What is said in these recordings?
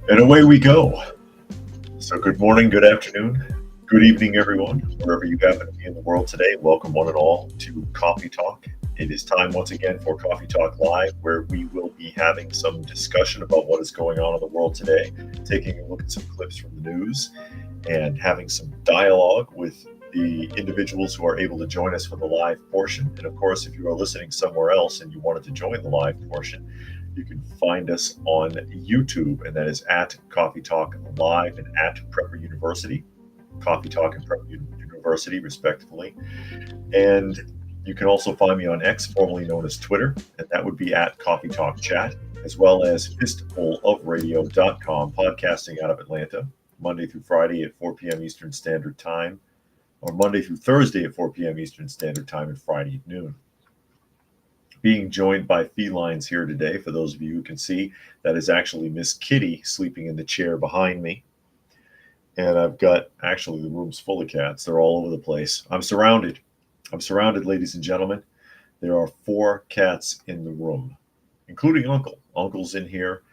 And away we go. So, good morning, good afternoon, good evening, everyone, wherever you happen to be in the world today. Welcome, one and all, to Coffee Talk. It is time once again for Coffee Talk Live, where we will be having some discussion about what is going on in the world today, taking a look at some clips from the news, and having some dialogue with the individuals who are able to join us for the live portion. And of course, if you are listening somewhere else and you wanted to join the live portion, you can find us on YouTube, and that is at Coffee Talk Live and at Prepper University, Coffee Talk and Prepper University, respectively. And you can also find me on X, formerly known as Twitter, and that would be at Coffee Talk Chat, as well as fistfulofradio.com, podcasting out of Atlanta, Monday through Friday at 4 p.m. Eastern Standard Time, or Monday through Thursday at 4 p.m. Eastern Standard Time, and Friday at noon. Being joined by felines here today. For those of you who can see, that is actually Miss Kitty sleeping in the chair behind me. And I've got, actually, the room's full of cats. They're all over the place. I'm surrounded, ladies and gentlemen. There are 4 cats in the room, including Uncle. Uncle's in here.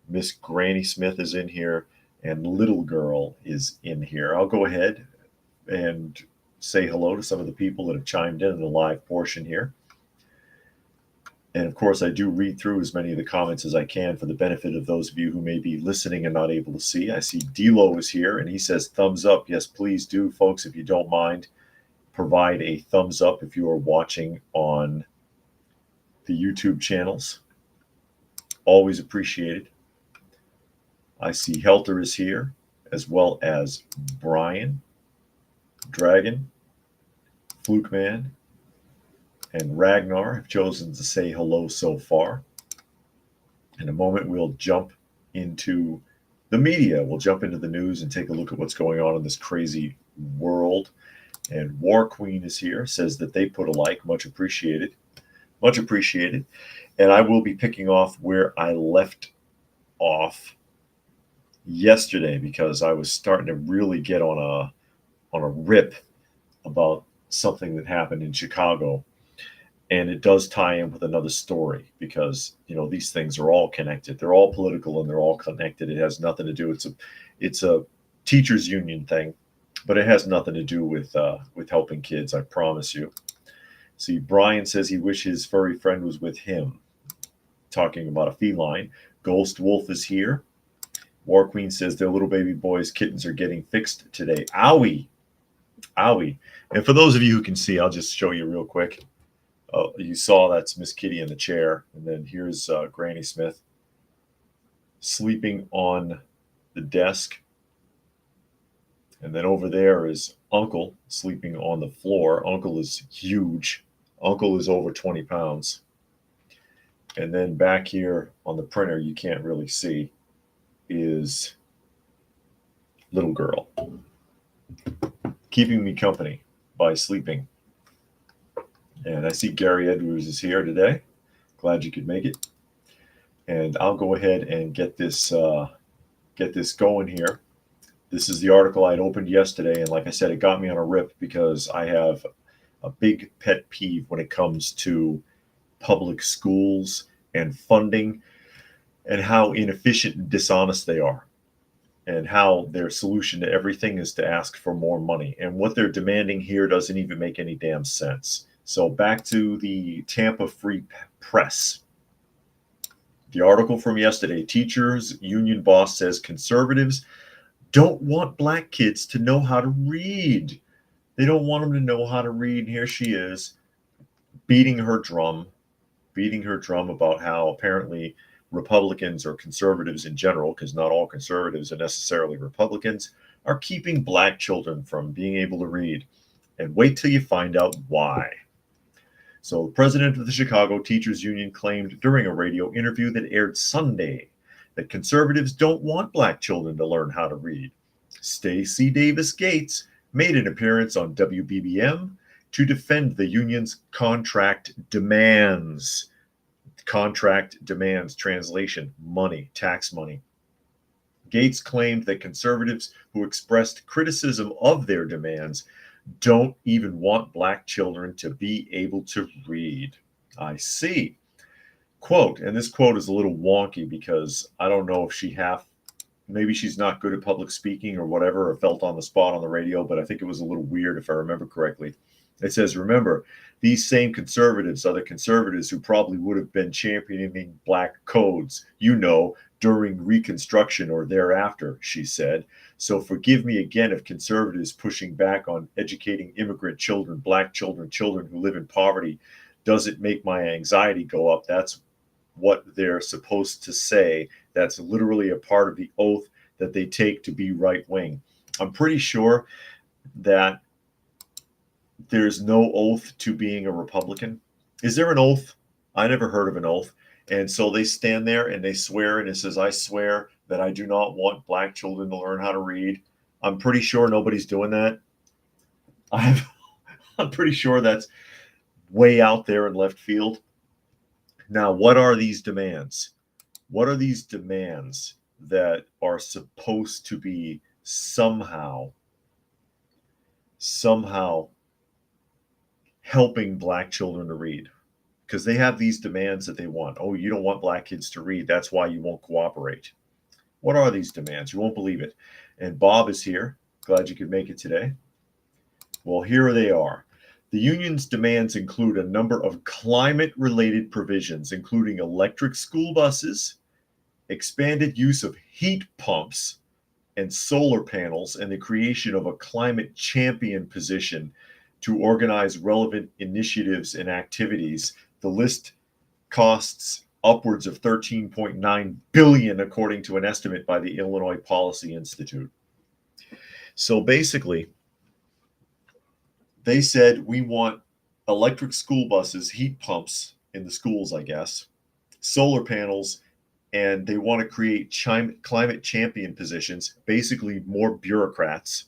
Miss Granny Smith is in here. And Little Girl is in here. I'll go ahead and say hello to some of the people that have chimed in the live portion here. And of course, I do read through as many of the comments as I can for the benefit of those of you who may be listening and not able to see. I see Dilo is here, and he says, thumbs up. Yes, please do, folks, if you don't mind. Provide a thumbs up if you are watching on the YouTube channels. Always appreciated. I see Helter is here, as well as Brian, Dragon, Fluke Man, and Ragnar have chosen to say hello so far. In a moment, we'll jump into the media. We'll jump into the news and take a look at what's going on in this crazy world. And War Queen is here, says that they put a like. Much appreciated. Much appreciated. And I will be picking off where I left off yesterday, because I was starting to really get on a rip about something that happened in Chicago. And it does tie in with another story, because these things are all connected. They're all political and they're all connected. It has nothing to do. It's a teachers union thing, but it has nothing to do with helping kids. I promise you. See, Brian says he wishes his furry friend was with him. Talking about a feline. Ghost Wolf is here. War Queen says their little baby boys' kittens are getting fixed today. Owie, owie. And for those of you who can see, I'll just show you real quick. You saw that's Miss Kitty in the chair, and then here's Granny Smith sleeping on the desk, and then over there is Uncle sleeping on the floor. Uncle is huge. Uncle is over 20 pounds. And then back here on the printer, you can't really see, is Little Girl keeping me company by sleeping. And I see Gary Edwards is here today. Glad you could make it. And I'll go ahead and get this going here. This is the article I'd opened yesterday, and like I said, it got me on a rip because I have a big pet peeve when it comes to public schools and funding, and how inefficient and dishonest they are, and how their solution to everything is to ask for more money. And what they're demanding here doesn't even make any damn sense. So back to the Tampa Free Press. The article from yesterday, teachers union boss says conservatives don't want black kids to know how to read. They don't want them to know how to read. Here she is, beating her drum about how apparently Republicans or conservatives in general, because not all conservatives are necessarily Republicans, are keeping black children from being able to read. And wait till you find out why. So the president of the Chicago Teachers Union claimed during a radio interview that aired Sunday that conservatives don't want black children to learn how to read. Stacey Davis Gates made an appearance on WBBM to defend the union's contract demands. Contract demands, translation, money, tax money. Gates claimed that conservatives who expressed criticism of their demands don't even want black children to be able to read. I see. Quote, and this quote is a little wonky because I don't know if she half maybe she's not good at public speaking or whatever, or felt on the spot on the radio, but I think it was a little weird if I remember correctly. It says, remember, these same conservatives are the conservatives who probably would have been championing black codes, during Reconstruction or thereafter, she said. So forgive me again if conservatives pushing back on educating immigrant children, black children, children who live in poverty, doesn't make my anxiety go up. That's what they're supposed to say. That's literally a part of the oath that they take to be right wing. I'm pretty sure that there's no oath to being a Republican. Is there an oath? I never heard of an oath. And so they stand there and they swear, and it says, I swear that I do not want black children to learn how to read. I'm pretty sure nobody's doing that. I'm pretty sure that's way out there in left field. Now, what are these demands? What are these demands that are supposed to be somehow helping black children to read? Because they have these demands that they want. Oh, you don't want black kids to read. That's why you won't cooperate. What are these demands? You won't believe it. And Bob is here. Glad you could make it today. Well, here they are. The union's demands include a number of climate-related provisions, including electric school buses, expanded use of heat pumps and solar panels, and the creation of a climate champion position to organize relevant initiatives and activities. The list costs upwards of $13.9 billion, according to an estimate by the Illinois Policy Institute. So basically, they said we want electric school buses, heat pumps in the schools, I guess, solar panels, and they want to create climate champion positions, basically more bureaucrats.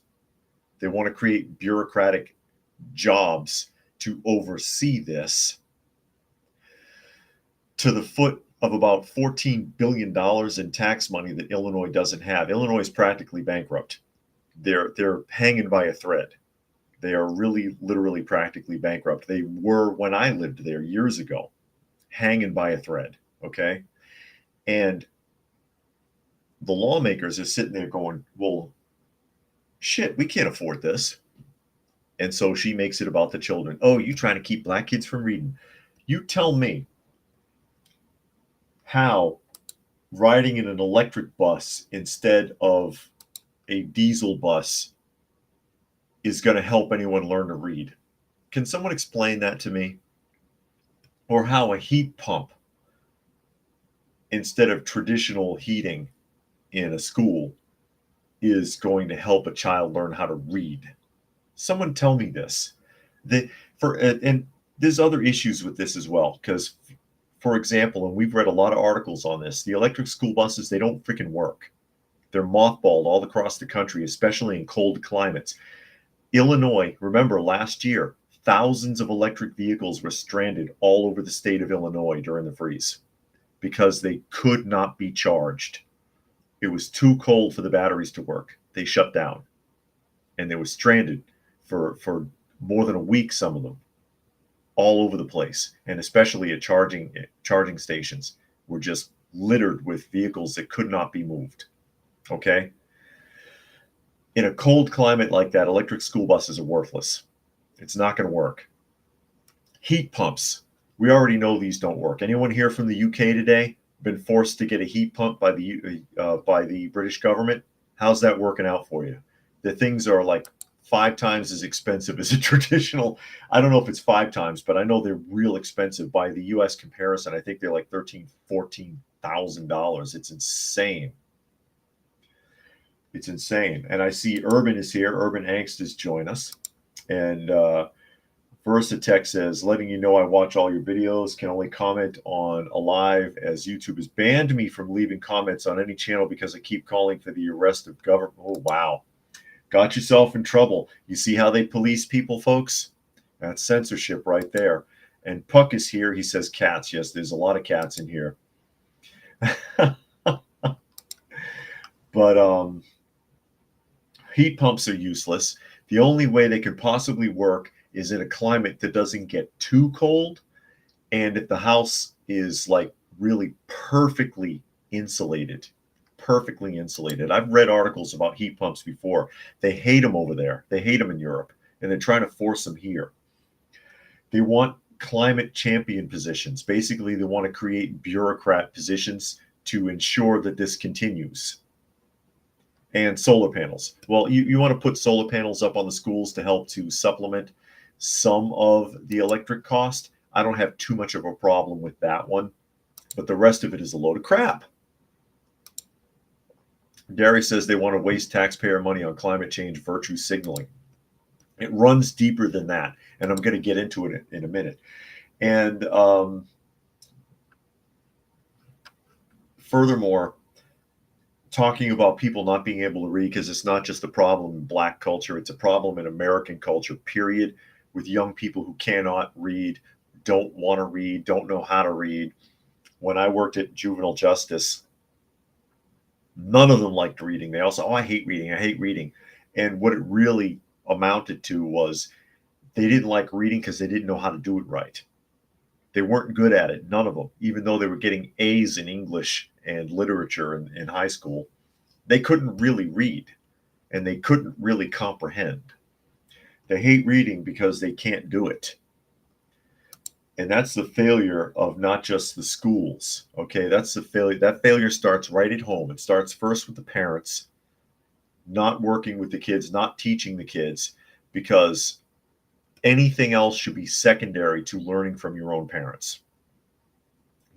They want to create bureaucratic jobs to oversee this, to the foot of about $14 billion in tax money that Illinois doesn't have. Illinois is practically bankrupt. They're hanging by a thread. They are really, literally, practically bankrupt. They were when I lived there years ago, hanging by a thread, okay? And the lawmakers are sitting there going, well, shit, we can't afford this. And so she makes it about the children. Oh, you trying to keep black kids from reading. You tell me how riding in an electric bus instead of a diesel bus is going to help anyone learn to read. Can someone explain that to me? Or how a heat pump instead of traditional heating in a school is going to help a child learn how to read. Someone tell me this. And there's other issues with this as well, because, for example, and we've read a lot of articles on this, the electric school buses, they don't freaking work. They're mothballed all across the country, especially in cold climates. Illinois, remember last year, thousands of electric vehicles were stranded all over the state of Illinois during the freeze because they could not be charged. It was too cold for the batteries to work. They shut down, and they were stranded for more than a week, some of them, all over the place. And especially at charging stations were just littered with vehicles that could not be moved. Okay? In a cold climate like that, electric school buses are worthless. It's not going to work. Heat pumps. We already know these don't work. Anyone here from the UK today been forced to get a heat pump by the British government? How's that working out for you? The things are like 5 times as expensive as a traditional. I don't know if it's 5 times, but I know they're real expensive by the US comparison. I think they're like $14,000. It's insane. It's insane. And I see Urban is here. Urban Angst has joined us. And Versatech says, letting you know I watch all your videos, can only comment on a live as YouTube has banned me from leaving comments on any channel because I keep calling for the arrest of government. Oh, wow. Got yourself in trouble. You see how they police people, folks? That's censorship right there. And Puck is here. He says cats. Yes, there's a lot of cats in here. But heat pumps are useless. The only way they could possibly work is in a climate that doesn't get too cold, and if the house is like really perfectly insulated. perfectly insulated. I've read articles about heat pumps before. They hate them over there. They hate them in Europe, and they're trying to force them here. They want climate champion positions. Basically, they want to create bureaucrat positions to ensure that this continues. And solar panels. Well, you want to put solar panels up on the schools to help to supplement some of the electric cost. I don't have too much of a problem with that one, but the rest of it is a load of crap. Gary says they want to waste taxpayer money on climate change virtue signaling. It runs deeper than that, and I'm going to get into it in a minute. And furthermore, talking about people not being able to read, because it's not just a problem in Black culture, it's a problem in American culture, period, with young people who cannot read, don't want to read, don't know how to read. When I worked at juvenile justice, none of them liked reading. They also, oh, I hate reading. I hate reading. And what it really amounted to was they didn't like reading because they didn't know how to do it right. They weren't good at it, none of them, even though they were getting A's in English and literature in high school. They couldn't really read, and they couldn't really comprehend. They hate reading because they can't do it. And that's the failure of not just the schools. Okay, that's the failure. That failure starts right at home. It starts first with the parents, not working with the kids, not teaching the kids, because anything else should be secondary to learning from your own parents.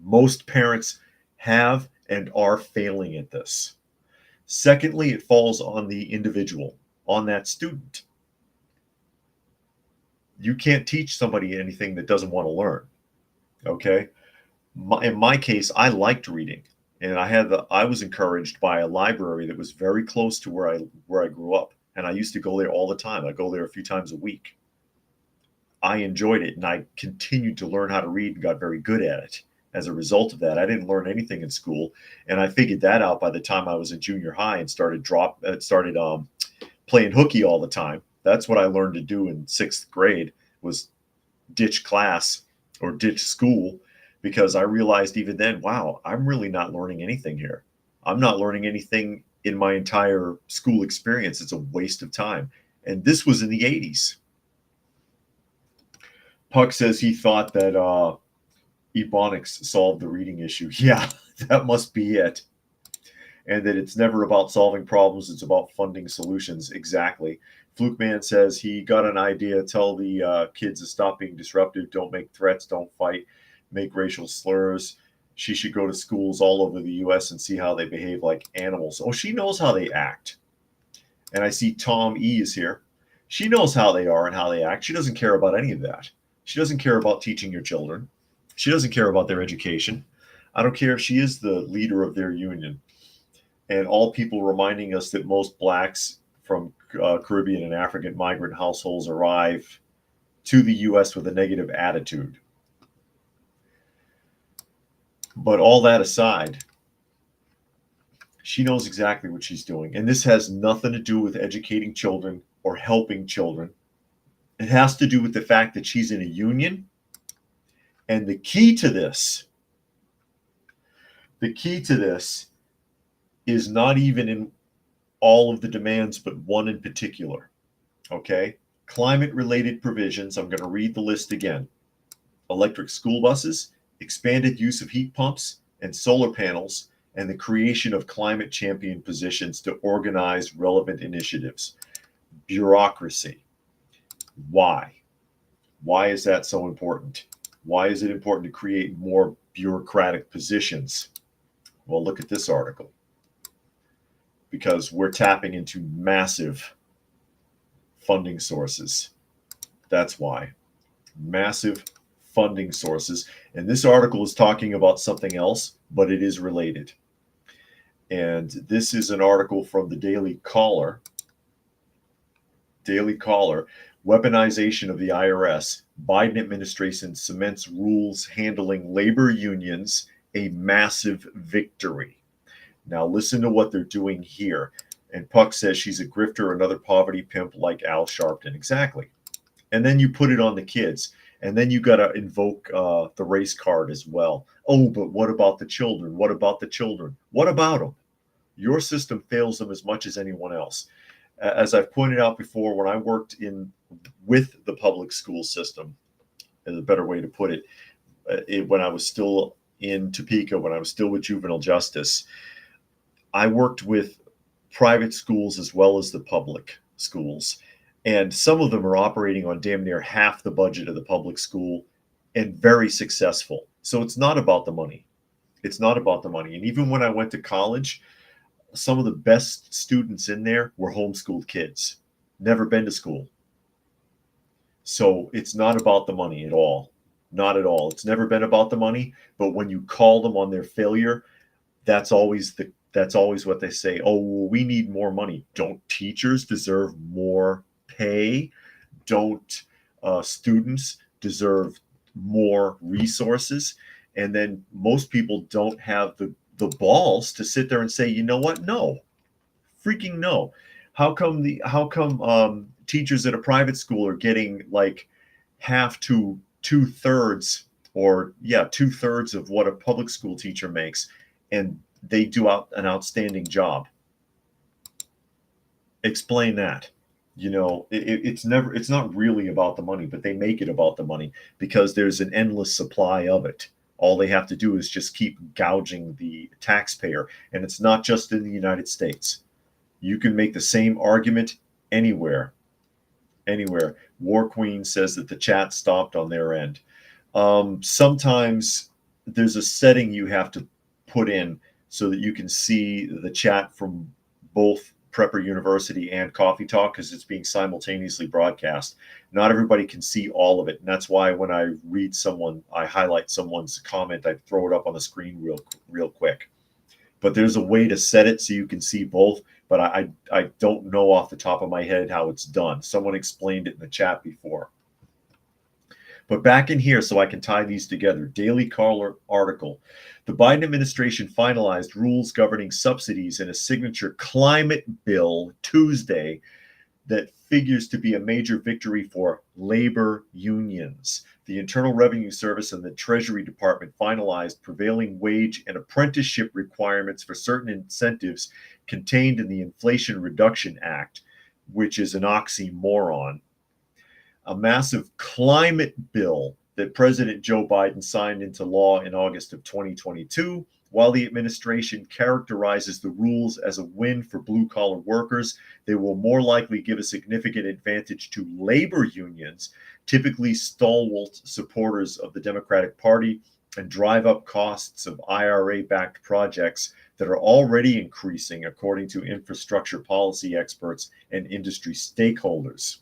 Most parents have and are failing at this. Secondly, it falls on the individual, on that student. You can't teach somebody anything that doesn't want to learn. Okay. In my case, I liked reading, and I was encouraged by a library that was very close to where I grew up, and I used to go there all the time. I go there a few times a week. I enjoyed it, and I continued to learn how to read and got very good at it. As a result of that, I didn't learn anything in school, and I figured that out by the time I was in junior high and started playing hooky all the time. That's what I learned to do in 6th grade, was ditch class or ditch school, because I realized even then, wow, I'm really not learning anything here. I'm not learning anything in my entire school experience. It's a waste of time. And this was in the 80s. Puck says he thought that Ebonics solved the reading issue. Yeah, that must be it. And that it's never about solving problems, it's about funding solutions. Exactly. Fluke Man says he got an idea. Tell the kids to stop being disruptive. Don't make threats. Don't fight. Make racial slurs. She should go to schools all over the U.S. and see how they behave like animals. Oh, she knows how they act. And I see Tom E. is here. She knows how they are and how they act. She doesn't care about any of that. She doesn't care about teaching your children. She doesn't care about their education. I don't care if she is the leader of their union. And all people reminding us that most blacks from Caribbean and African migrant households arrive to the U.S. with a negative attitude. But all that aside, she knows exactly what she's doing. And this has nothing to do with educating children or helping children. It has to do with the fact that she's in a union. And the key to this is not even in all of the demands, but one in particular. Okay? Climate-related provisions. I'm going to read the list again. Electric school buses, expanded use of heat pumps and solar panels, and the creation of climate champion positions to organize relevant initiatives. Bureaucracy. Why? Why is that so important? Why is it important to create more bureaucratic positions? Well, look at this article. Because we're tapping into massive funding sources. That's why. Massive funding sources. And this article is talking about something else, but it is related. And this is an article from the Daily Caller. Daily Caller. Weaponization of the IRS. Biden administration cements rules handling labor unions, a massive victory. Now listen to what they're doing here. And Puck says she's a grifter, another poverty pimp like Al Sharpton. Exactly. And then you put it on the kids. And then you got to invoke the race card as well. Oh, but what about the children? What about the children? What about them? Your system fails them as much as anyone else. As I've pointed out before, when I worked with the public school system, is a better way to put it, when I was still in Topeka, when I was still with juvenile justice, I worked with private schools as well as the public schools. And some of them are operating on damn near half the budget of the public school and very successful. So it's not about the money. It's not about the money. And even when I went to college, some of the best students in there were homeschooled kids, never been to school. So it's not about the money at all. Not at all. It's never been about the money. But when you call them on their failure, that's always what they say. Oh, well, we need more money. Don't teachers deserve more pay? Don't students deserve more resources? And then most people don't have the balls to sit there and say, you know what? No, freaking no. How come teachers at a private school are getting like half to two-thirds, or yeah, two-thirds of what a public school teacher makes, and they do an outstanding job? Explain that. It's not really about the money, but they make it about the money because there's an endless supply of it. All they have to do is just keep gouging the taxpayer. And it's not just in the United States. You can make the same argument anywhere. Anywhere. War Queen says that the chat stopped on their end. Sometimes there's a setting you have to put in so that you can see the chat from both Prepper University and Coffee Talk, because it's being simultaneously broadcast. Not everybody can see all of it, and that's why when I highlight someone's comment, I throw it up on the screen real quick. But there's a way to set it so you can see both, but I don't know off the top of my head how it's done. Someone explained it in the chat before. But back in here, so I can tie these together. Daily Caller article. The Biden administration finalized rules governing subsidies in a signature climate bill Tuesday that figures to be a major victory for labor unions. The Internal Revenue Service and the Treasury Department finalized prevailing wage and apprenticeship requirements for certain incentives contained in the Inflation Reduction Act, which is an oxymoron. A massive climate bill that President Joe Biden signed into law in August of 2022. While the administration characterizes the rules as a win for blue-collar workers, they will more likely give a significant advantage to labor unions, typically stalwart supporters of the Democratic Party, and drive up costs of IRA-backed projects that are already increasing, according to infrastructure policy experts and industry stakeholders.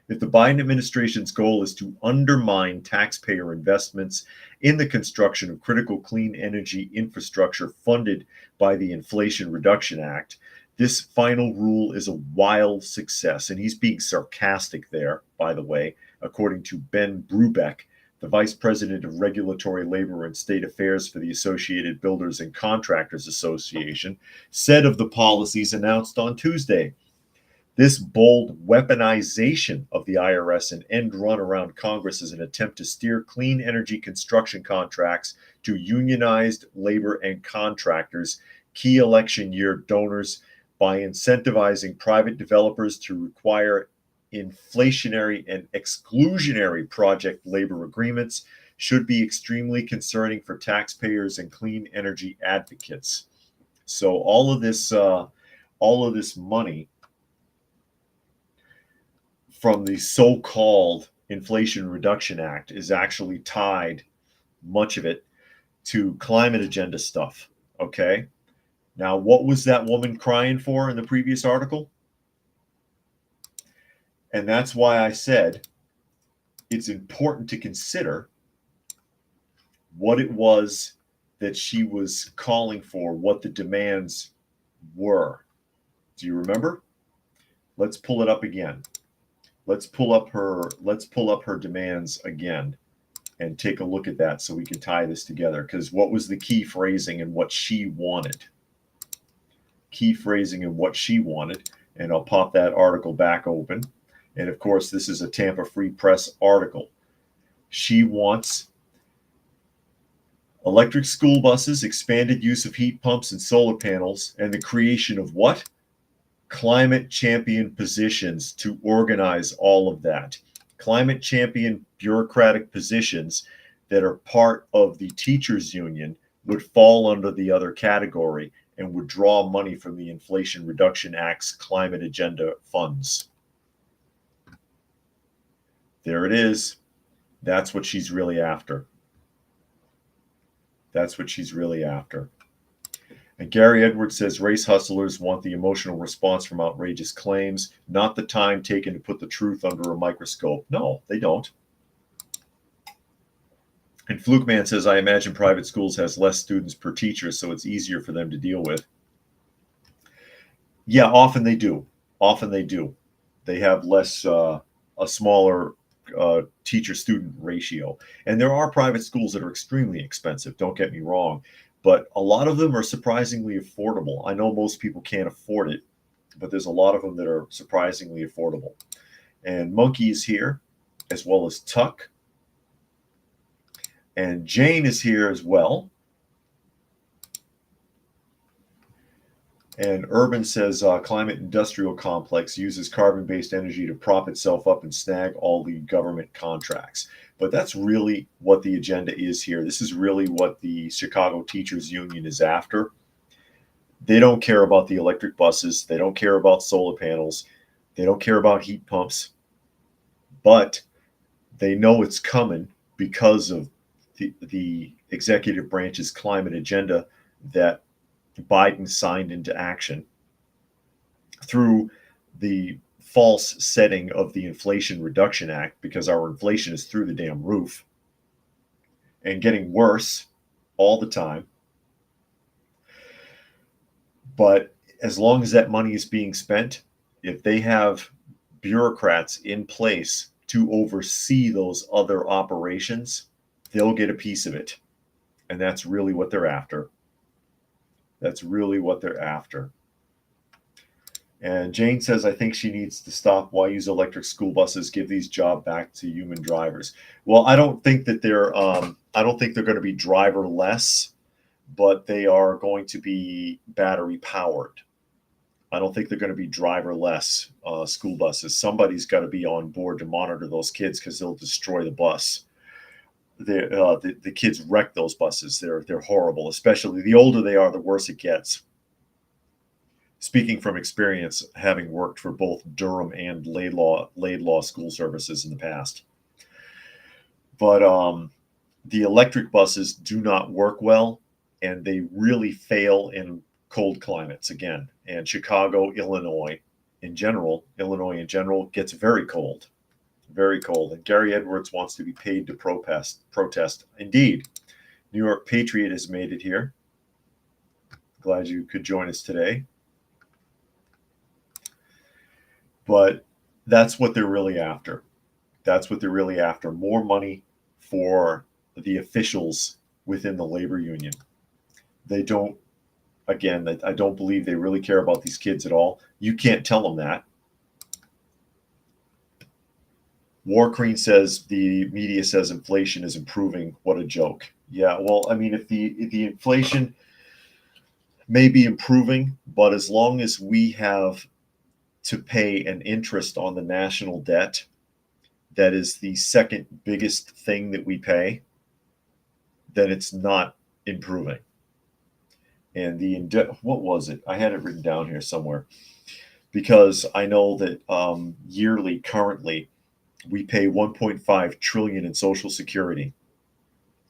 If the Biden administration's goal is to undermine taxpayer investments in the construction of critical clean energy infrastructure funded by the Inflation Reduction Act, this final rule is a wild success. And he's being sarcastic there, by the way, according to Ben Brubeck, the Vice President of Regulatory Labor and State Affairs for the Associated Builders and Contractors Association, said of the policies announced on Tuesday. This bold weaponization of the IRS and end run around Congress is an attempt to steer clean energy construction contracts to unionized labor and contractors, key election year donors, by incentivizing private developers to require inflationary and exclusionary project labor agreements, should be extremely concerning for taxpayers and clean energy advocates. So all of this money from the so-called Inflation Reduction Act is actually tied, much of it, to climate agenda stuff. Okay. Now, what was that woman crying for in the previous article? And that's why I said it's important to consider what it was that she was calling for, what the demands were. Do you remember? Let's pull it up again. Let's pull up her demands again and take a look at that so we can tie this together. Because what was the key phrasing and what she wanted? Key phrasing and what she wanted. And I'll pop that article back open. And of course, this is a Tampa Free Press article. She wants Electric school buses, expanded use of heat pumps and solar panels, and the creation of what? Climate champion positions to organize all of that. Climate champion bureaucratic positions that are part of the teachers union would fall under the other category and would draw money from the Inflation Reduction Act's climate agenda funds. There it is. That's what she's really after. That's what she's really after. And Gary Edwards says race hustlers want the emotional response from outrageous claims, not the time taken to put the truth under a microscope. No, they don't. And Fluke Man says, I imagine private schools has less students per teacher, so it's easier for them to deal with. Yeah, often they do. Often they do. They have less, a smaller teacher-student ratio. And there are private schools that are extremely expensive, don't get me wrong, but a lot of them are surprisingly affordable. I know most people can't afford it, but there's a lot of them that are surprisingly affordable. And Monkey is here, as well as Tuck. And Jane is here as well. And Urban says climate industrial complex uses carbon-based energy to prop itself up and snag all the government contracts. But that's really what the agenda is here. This is really what the Chicago Teachers Union is after. They don't care about the electric buses. They don't care about solar panels. They don't care about heat pumps. But they know it's coming because of the executive branch's climate agenda that Biden signed into action through the false setting of the Inflation Reduction Act, because our inflation is through the damn roof and getting worse all the time. But as long as that money is being spent, if they have bureaucrats in place to oversee those other operations, they'll get a piece of it. And that's really what they're after. That's really what they're after. And Jane says, I think she needs to stop. Why use electric school buses? Give these jobs back to human drivers. Well, I don't think that they're going to be driverless, but they are going to be battery powered. I don't think they're going to be driverless school buses. Somebody's got to be on board to monitor those kids, because they'll destroy the bus. The kids wreck those buses. They're horrible. Especially the older they are, the worse it gets. Speaking from experience, having worked for both Durham and Laidlaw school services in the past. But the electric buses do not work well, and they really fail in cold climates again. And Chicago, Illinois in general gets very cold. Very cold. And Gary Edwards wants to be paid to protest. Indeed. New York Patriot has made it here. Glad you could join us today. But that's what they're really after. That's what they're really after. More money for the officials within the labor union. They don't, again, I don't believe they really care about these kids at all. You can't tell them that. War Crean says the media says inflation is improving. What a joke. Yeah, well, I mean, if the inflation may be improving, but as long as we have to pay an interest on the national debt, that is the second biggest thing that we pay, then it's not improving. And what was it? I had it written down here somewhere, because I know that yearly, currently, we pay 1.5 trillion in Social Security.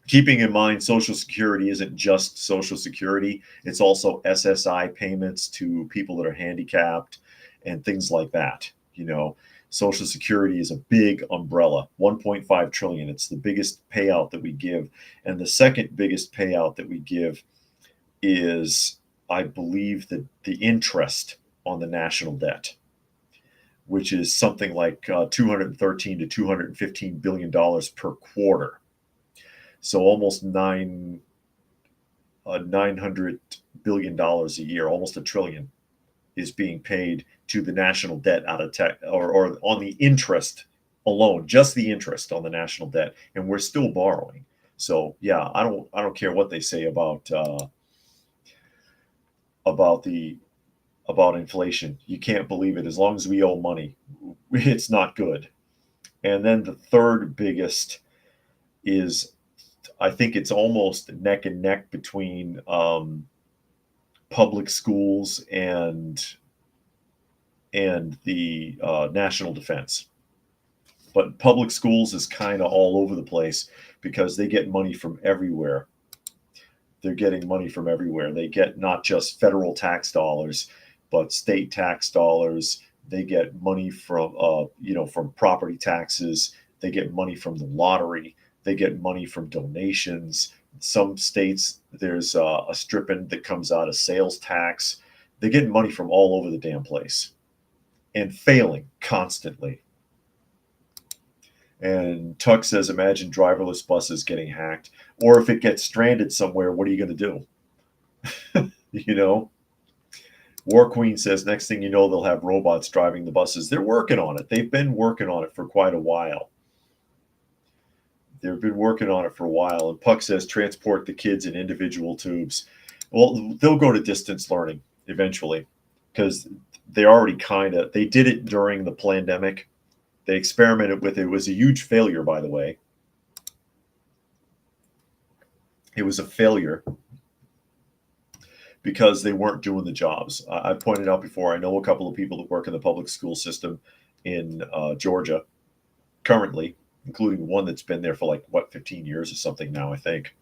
Keeping in mind, Social Security isn't just Social Security; it's also SSI payments to people that are handicapped and things like that. You know, Social Security is a big umbrella. 1.5 trillion. It's the biggest payout that we give, and the second biggest payout that we give is, I believe, that the interest on the national debt, which is something like $213 to $215 billion per quarter. So almost $900 billion a year, almost a trillion, is being paid to the national debt out of tech, or on the interest alone, just the interest on the national debt, and we're still borrowing. So yeah, I don't care what they say about the about inflation. You can't believe it. As long as we owe money, it's not good. And then the third biggest is, I think it's almost neck and neck between public schools and the national defense. But public schools is kind of all over the place because they get money from everywhere. They're getting money from everywhere. They get not just federal tax dollars, but state tax dollars. They get money from from property taxes. They get money from the lottery. They get money from donations. Some states there's a stipend that comes out of sales tax. They get money from all over the damn place and failing constantly. And Tuck says, imagine driverless buses getting hacked. Or if it gets stranded somewhere, what are you going to do? you know? War Queen says, next thing you know, they'll have robots driving the buses. They're working on it. They've been working on it for quite a while. They've been working on it for a while. And Puck says, transport the kids in individual tubes. Well, they'll go to distance learning eventually because they already they did it during the pandemic. They experimented with it. It was a huge failure, by the way. It was a failure because they weren't doing the jobs. I pointed out before, I know a couple of people that work in the public school system in Georgia currently, including one that's been there for 15 years or something now, I think.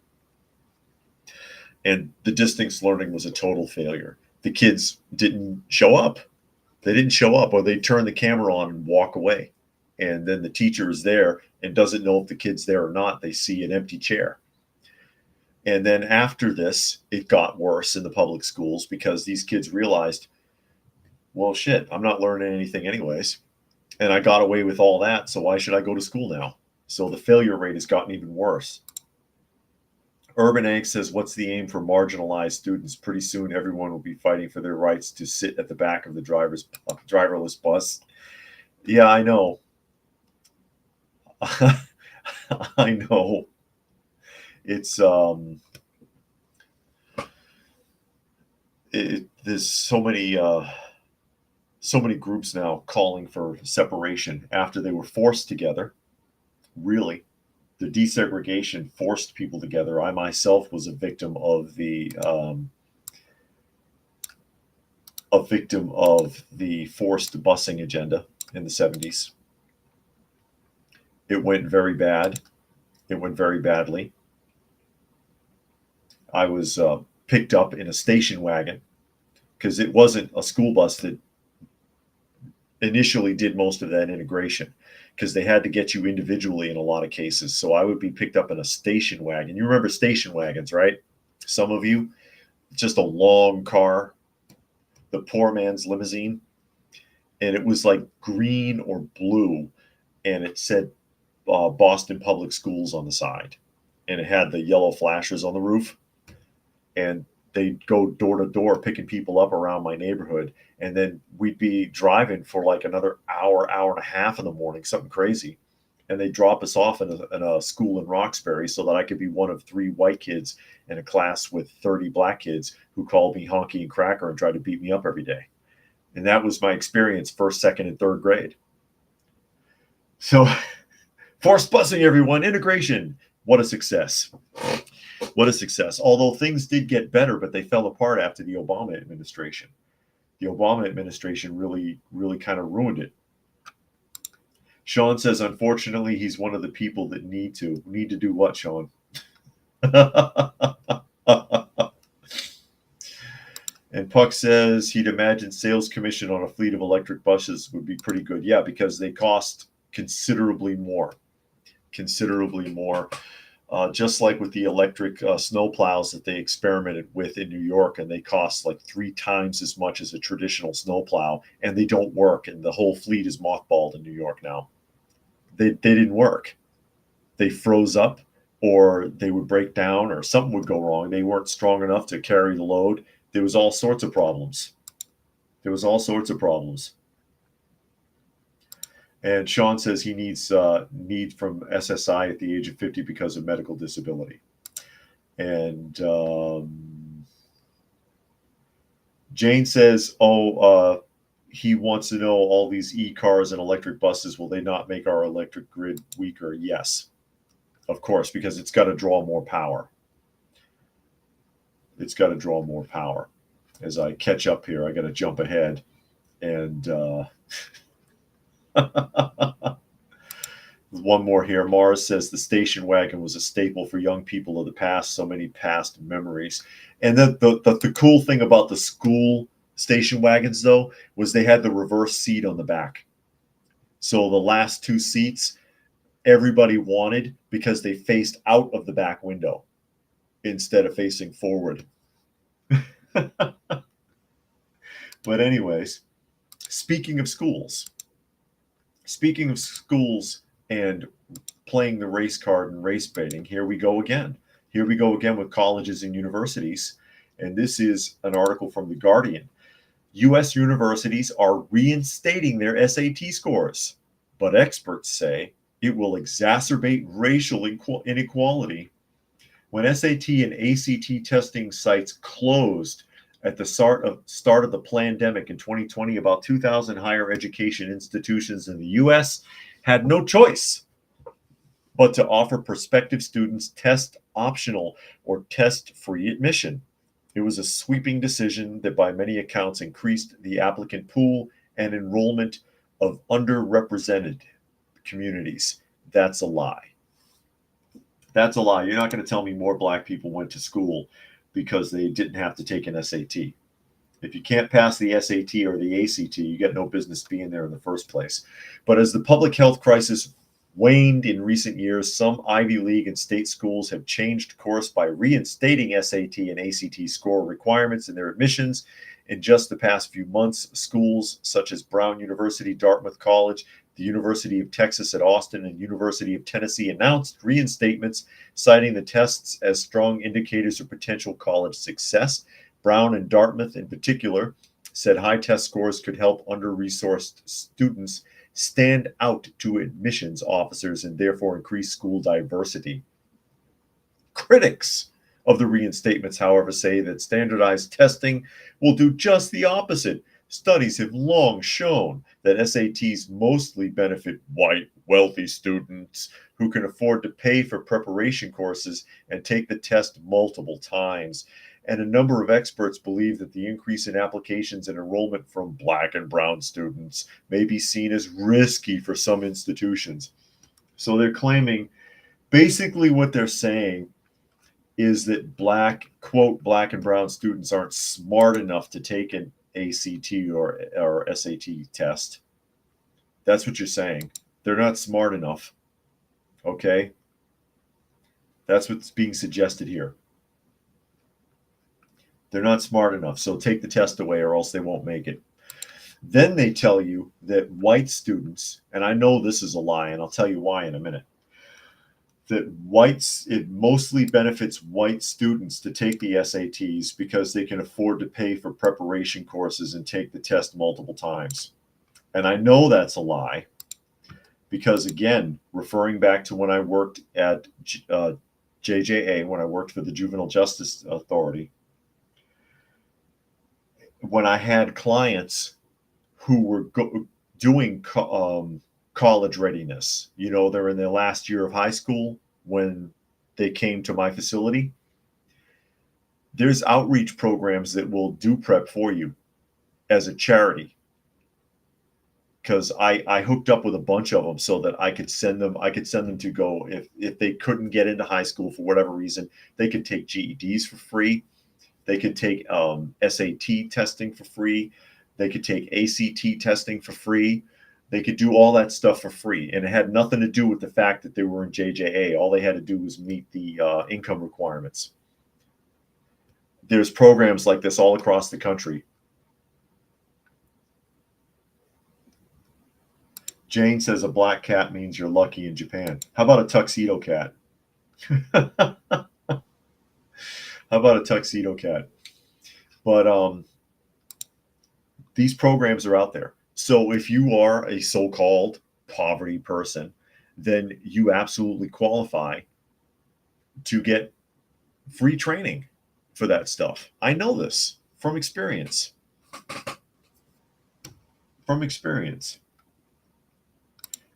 And the distance learning was a total failure. The kids didn't show up. They didn't show up, or they turn the camera on and walk away. And then the teacher is there and doesn't know if the kid's there or not. They see an empty chair. And then after this, it got worse in the public schools because these kids realized, well, shit, I'm not learning anything anyways. And I got away with all that, so why should I go to school now? So the failure rate has gotten even worse. Urban Angst says, what's the aim for marginalized students? Pretty soon, everyone will be fighting for their rights to sit at the back of the driverless bus. Yeah, I know. I know. It's there's so many groups now calling for separation after they were forced together. Really, the desegregation forced people together. I myself was a victim of the forced busing agenda in the 70s. It went very bad. It went very badly. I was picked up in a station wagon because it wasn't a school bus that initially did most of that integration because they had to get you individually in a lot of cases. So I would be picked up in a station wagon. You remember station wagons, right? Some of you, just a long car, the poor man's limousine. And it was like green or blue. And it said Boston Public Schools on the side. And it had the yellow flashers on the roof. And they'd go door to door picking people up around my neighborhood. And then we'd be driving for another hour and a half in the morning, something crazy. And they drop us off in a school in Roxbury so that I could be one of 3 white kids in a class with 30 black kids who called me honky and cracker and tried to beat me up every day. And that was my experience, 1st, 2nd, and 3rd grade. So forced busing, everyone, integration. What a success. What a success. Although things did get better, but they fell apart after the Obama administration. The Obama administration really, really kind of ruined it. Sean says, unfortunately, he's one of the people that need to. Need to do what, Sean? And Puck says he'd imagine sales commission on a fleet of electric buses would be pretty good. Yeah, because they cost considerably more. Considerably more. Just like with the electric snow plows that they experimented with in New York, and they cost 3 times as much as a traditional snow plow, and they don't work, and the whole fleet is mothballed in New York now. They didn't work. They froze up, or they would break down, or something would go wrong. They weren't strong enough to carry the load. There was all sorts of problems. And Sean says he needs need from SSI at the age of 50 because of medical disability. And Jane says, he wants to know all these e-cars and electric buses, will they not make our electric grid weaker? Yes, of course, because it's got to draw more power. It's got to draw more power. As I catch up here, I got to jump ahead. And one more here. Mars says the station wagon was a staple for young people of the past. So many past memories. And the cool thing about the school station wagons, though, was they had the reverse seat on the back. So the last two seats, everybody wanted because they faced out of the back window instead of facing forward. But anyways, speaking of schools and playing the race card and race baiting, here we go again. Here we go again with colleges and universities. And this is an article from The Guardian. U.S. universities are reinstating their SAT scores, but experts say it will exacerbate racial inequality. When SAT and ACT testing sites closed at the start of the pandemic in 2020, about 2,000 higher education institutions in the U.S. had no choice but to offer prospective students test optional or test free admission. It was a sweeping decision that by many accounts increased the applicant pool and enrollment of underrepresented communities. That's a lie. That's a lie. You're not going to tell me more black people went to school because they didn't have to take an SAT. If you can't pass the SAT or the ACT, you got no business being there in the first place. But as the public health crisis waned in recent years, some Ivy League and state schools have changed course by reinstating SAT and ACT score requirements in their admissions. In just the past few months, schools such as Brown University, Dartmouth College, the University of Texas at Austin, and University of Tennessee announced reinstatements, citing the tests as strong indicators of potential college success. Brown and Dartmouth, in particular, said high test scores could help under-resourced students stand out to admissions officers and therefore increase school diversity. Critics of the reinstatements, however, say that standardized testing will do just the opposite. Studies have long shown that SATs mostly benefit white, wealthy students who can afford to pay for preparation courses and take the test multiple times. And a number of experts believe that the increase in applications and enrollment from black and brown students may be seen as risky for some institutions. So they're claiming, basically what they're saying is that quote, black and brown students aren't smart enough to take an ACT or SAT test. That's what you're saying. They're not smart enough. Okay? That's what's being suggested here. They're not smart enough, so take the test away or else they won't make it. Then they tell you that white students, and I know this is a lie, and I'll tell you why in a minute, that it mostly benefits white students to take the SATs because they can afford to pay for preparation courses and take the test multiple times. And I know that's a lie because, again, referring back to when I worked at JJA, when I worked for the Juvenile Justice Authority, when I had clients who were doing college readiness, they're in their last year of high school when they came to my facility, there's outreach programs that will do prep for you as a charity. Because I hooked up with a bunch of them so that I could send them to go, if they couldn't get into high school for whatever reason, they could take GEDs for free. They could take SAT testing for free. They could take ACT testing for free. They could do all that stuff for free. And it had nothing to do with the fact that they were in JJA. All they had to do was meet the income requirements. There's programs like this all across the country. Jane says a black cat means you're lucky in Japan. How about a tuxedo cat? How about a tuxedo cat? But these programs are out there. So if you are a so-called poverty person, then you absolutely qualify to get free training for that stuff. I know this from experience. From experience.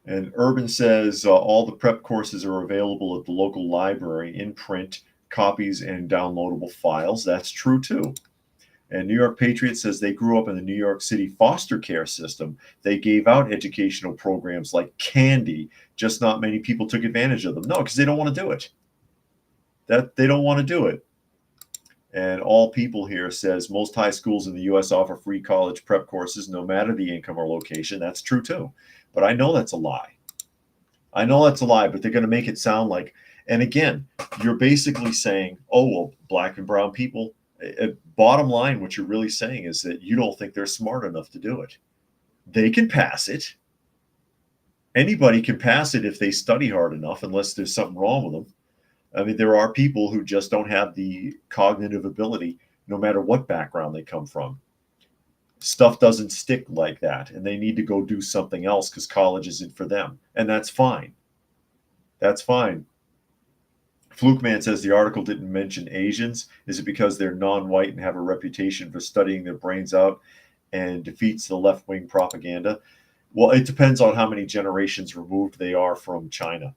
And Urban says all the prep courses are available at the local library in print, copies, and downloadable files. That's true too. And New York Patriot says they grew up in the New York City foster care system. They gave out educational programs like candy, just not many people took advantage of them. No, because they don't want to do it. They don't want to do it. And All People here says most high schools in the U.S. offer free college prep courses, no matter the income or location. That's true too. But I know that's a lie. I know that's a lie, but they're going to make it sound like, and again, you're basically saying, oh, well, black and brown people, bottom line, what you're really saying is that you don't think they're smart enough to do it. They can pass it. Anybody can pass it if they study hard enough, unless there's something wrong with them. I mean, there are people who just don't have the cognitive ability, no matter what background they come from. Stuff doesn't stick like that, and they need to go do something else because college isn't for them. And that's fine. That's fine. Fluke Man says the article didn't mention Asians. Is it because they're non-white and have a reputation for studying their brains out and defeats the left-wing propaganda? Well, it depends on how many generations removed they are from China.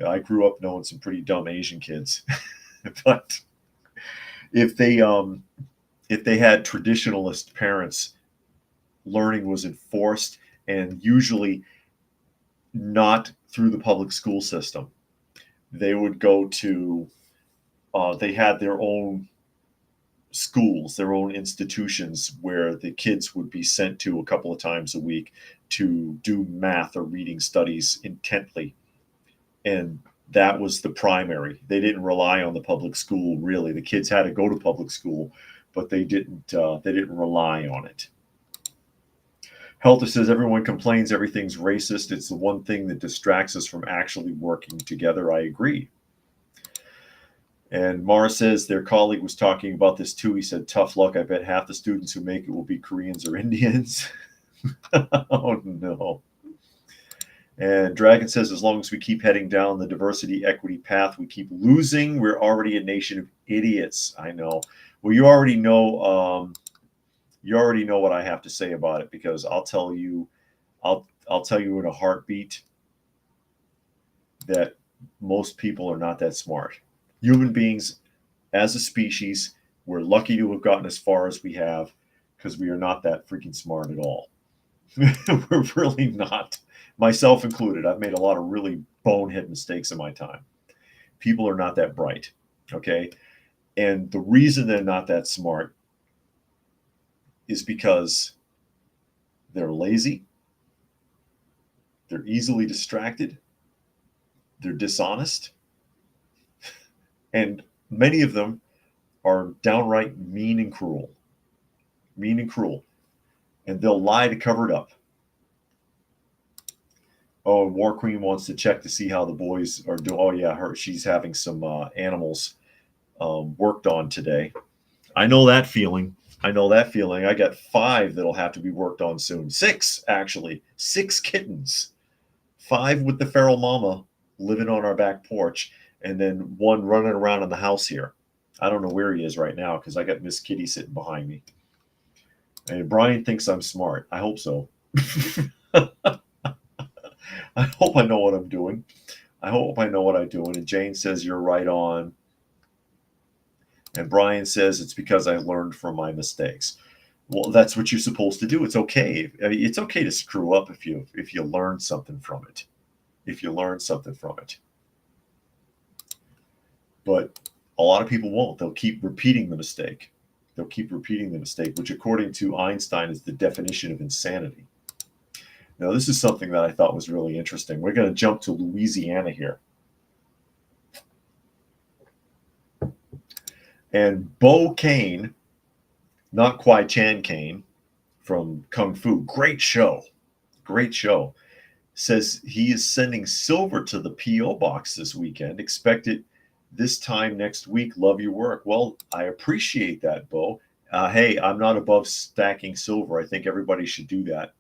I grew up knowing some pretty dumb Asian kids, but if they had traditionalist parents, learning was enforced, and usually not through the public school system. They would go to, they had their own schools, their own institutions where the kids would be sent to a couple of times a week to do math or reading studies intently. And that was the primary. They didn't rely on the public school, really. The kids had to go to public school, but they didn't rely on it. Helter says everyone complains everything's racist. It's the one thing that distracts us from actually working together. I agree. And Mara says their colleague was talking about this too. He said, tough luck. I bet half the students who make it will be Koreans or Indians. Oh, no. And Dragon says, as long as we keep heading down the diversity equity path, we keep losing. We're already a nation of idiots. I know. Well, you already know what I have to say about it, because I'll tell you in a heartbeat that most people are not that smart. Human beings, as a species, we're lucky to have gotten as far as we have, because we are not that freaking smart at all. We're really not. Myself included. I've made a lot of really bonehead mistakes in my time. People are not that bright, okay? And the reason they're not that smart is because they're lazy, they're easily distracted, they're dishonest, and many of them are downright mean and cruel. Mean and cruel. And they'll lie to cover it up. Oh, War Queen wants to check to see how the boys are doing. Oh, yeah, she's having some animals worked on today. I know that feeling. I got 5 that'll have to be worked on soon. 6, actually. 6 kittens. 5 with the feral mama living on our back porch, and then 1 running around in the house here. I don't know where he is right now because I got Miss Kitty sitting behind me. And Brian thinks I'm smart. I hope so. I hope I know what I'm doing. And Jane says you're right on. And Brian says it's because I learned from my mistakes. Well, that's what you're supposed to do. It's okay. I mean, it's okay to screw up if you learn something from it. But a lot of people won't. They'll keep repeating the mistake. Which according to Einstein is the definition of insanity. Now, this is something that I thought was really interesting. We're going to jump to Louisiana here. And Bo Kane, not Kwai Chan Kane from Kung Fu, great show, says he is sending silver to the P.O. box this weekend. Expect it this time next week. Love your work. Well, I appreciate that, Bo. Hey, I'm not above stacking silver. I think everybody should do that.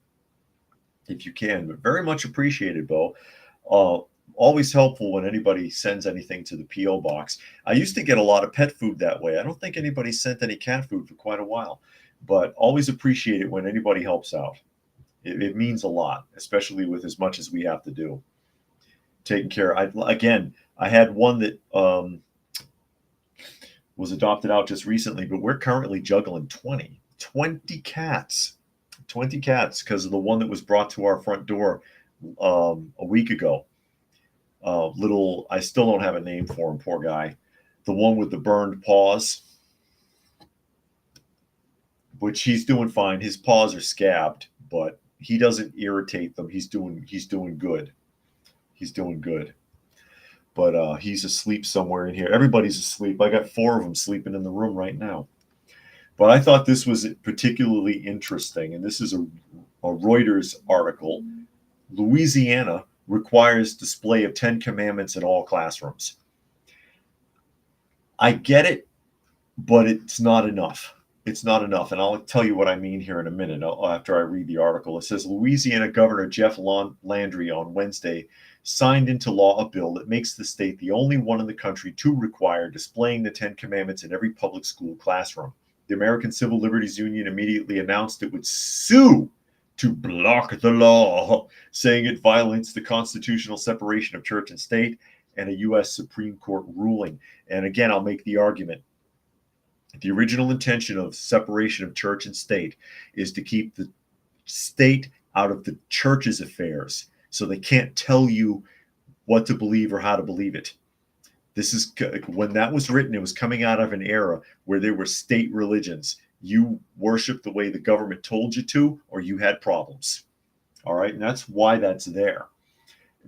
if you can. But very much appreciated, Bo. Uh, Always helpful when anybody sends anything to the P.O. box. I used to get a lot of pet food that way. I don't think anybody sent any cat food for quite a while, but always appreciate it when anybody helps out. It means a lot, especially with as much as we have to do. Taking care. I had one that was adopted out just recently, but we're currently juggling 20 cats, 20 cats because of the one that was brought to our front door a week ago. I still don't have a name for him, poor guy. The one with the burned paws, which he's doing fine. His paws are scabbed, but he doesn't irritate them. He's doing good. He's doing good. But he's asleep somewhere in here. Everybody's asleep. I got 4 of them sleeping in the room right now. But I thought this was particularly interesting, and this is a Reuters article. Louisiana requires display of 10 commandments in all classrooms. I get it, but it's not enough. It's not enough. And I'll tell you what I mean here in a minute after I read the article. It says Louisiana Governor Jeff Landry on Wednesday signed into law a bill that makes the state the only one in the country to require displaying the 10 commandments in every public school classroom. The American Civil Liberties Union immediately announced it would sue to block the law, saying it violates the constitutional separation of church and state and a U.S. Supreme Court ruling. And again, I'll make the argument. The original intention of separation of church and state is to keep the state out of the church's affairs, so they can't tell you what to believe or how to believe it. This is when that was written, it was coming out of an era where there were state religions. You worshiped the way the government told you to, or you had problems. All right. And that's why that's there.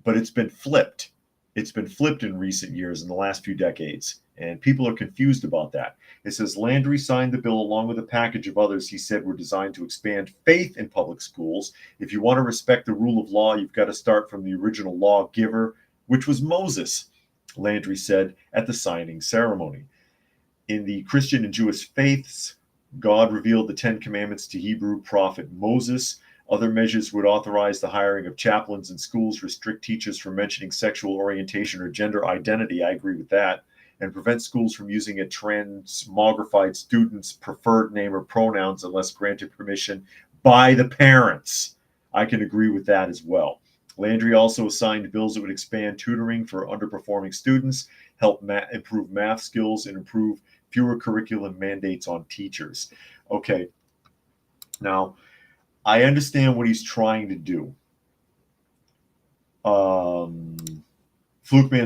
But it's been flipped. It's been flipped in recent years, in the last few decades. And people are confused about that. It says Landry signed the bill along with a package of others he said were designed to expand faith in public schools. If you want to respect the rule of law, you've got to start from the original lawgiver, which was Moses, Landry said at the signing ceremony. In the Christian and Jewish faiths, God revealed the 10 Commandments to Hebrew prophet Moses. Other measures would authorize the hiring of chaplains in schools, restrict teachers from mentioning sexual orientation or gender identity. I agree with that. And prevent schools from using a transmogrified student's preferred name or pronouns unless granted permission by the parents. I can agree with that as well. Landry also assigned bills that would expand tutoring for underperforming students, help improve math skills, and improve fewer curriculum mandates on teachers. Okay, now I understand what he's trying to do. Flukeman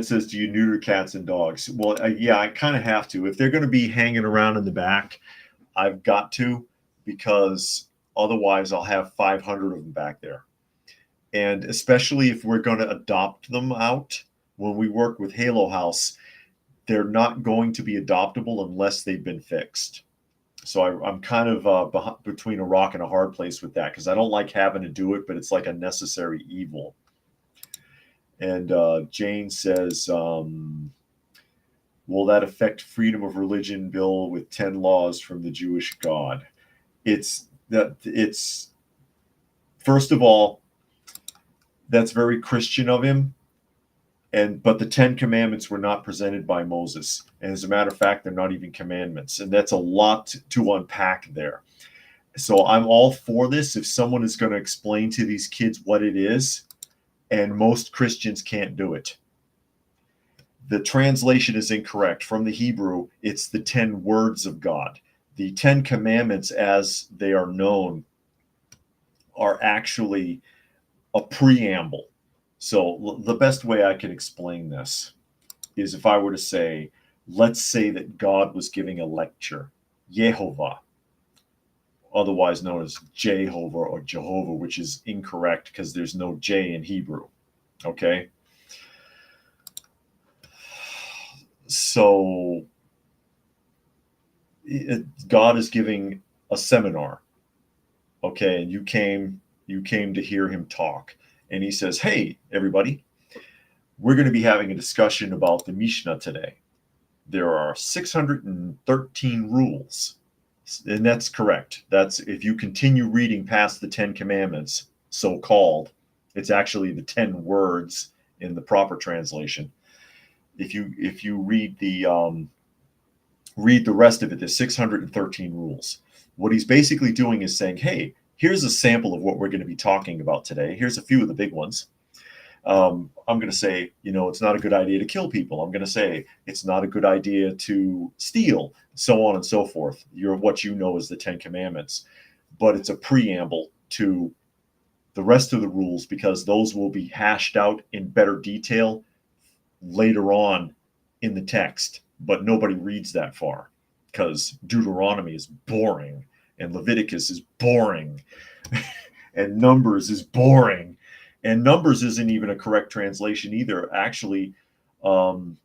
says, do you neuter cats and dogs? Well, yeah, I kind of have to. If they're going to be hanging around in the back, I've got to, because otherwise I'll have 500 of them back there. And especially if we're going to adopt them out, when we work with Halo House, they're not going to be adoptable unless they've been fixed. So I'm kind of between a rock and a hard place with that, because I don't like having to do it, but it's like a necessary evil. And Jane says, will that affect freedom of religion bill with 10 laws from the Jewish God? It's first of all, that's very Christian of him. But the 10 commandments were not presented by Moses. And as a matter of fact, they're not even commandments. And that's a lot to unpack there. So I'm all for this if someone is going to explain to these kids what it is. And most Christians can't do it. The translation is incorrect. From the Hebrew, it's the 10 words of God. The 10 commandments, as they are known, are actually a preamble. So the best way I can explain this is if I were to say, let's say that God was giving a lecture, Yehovah, otherwise known as Jehovah or Jehovah, which is incorrect because there's no J in Hebrew. Okay? So God is giving a seminar. Okay, and you came to hear him talk. And he says, hey, everybody, we're going to be having a discussion about the Mishnah today. There are 613 rules. And that's correct. That's if you continue reading past the 10 commandments, so-called. It's actually the 10 words in the proper translation. If you read the rest of it, there's 613 rules. What he's basically doing is saying, hey, here's a sample of what we're going to be talking about today. Here's a few of the big ones. I'm going to say, it's not a good idea to kill people. I'm going to say it's not a good idea to steal, so on and so forth. What you know as the 10 Commandments. But it's a preamble to the rest of the rules, because those will be hashed out in better detail later on in the text. But nobody reads that far because Deuteronomy is boring and Leviticus is boring and Numbers is boring. And Numbers isn't even a correct translation either. Actually, in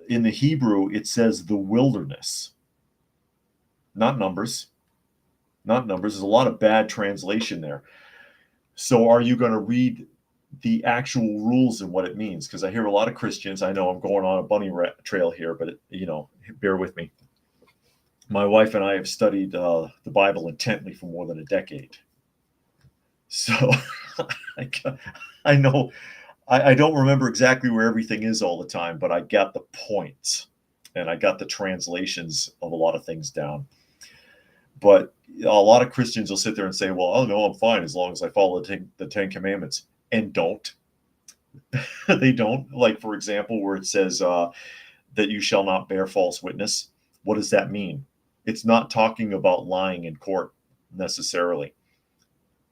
the Hebrew, it says the wilderness, not Numbers. Not Numbers. There's a lot of bad translation there. So are you going to read the actual rules and what it means? Because I hear a lot of Christians, I know I'm going on a bunny trail here, but bear with me. My wife and I have studied the Bible intently for more than a decade. So I know I don't remember exactly where everything is all the time, but I got the points and I got the translations of a lot of things down. But a lot of Christians will sit there and say, well, oh no, I'm fine as long as I follow the 10 Commandments, and don't. They don't. Like, for example, where it says that you shall not bear false witness. What does that mean? It's not talking about lying in court necessarily,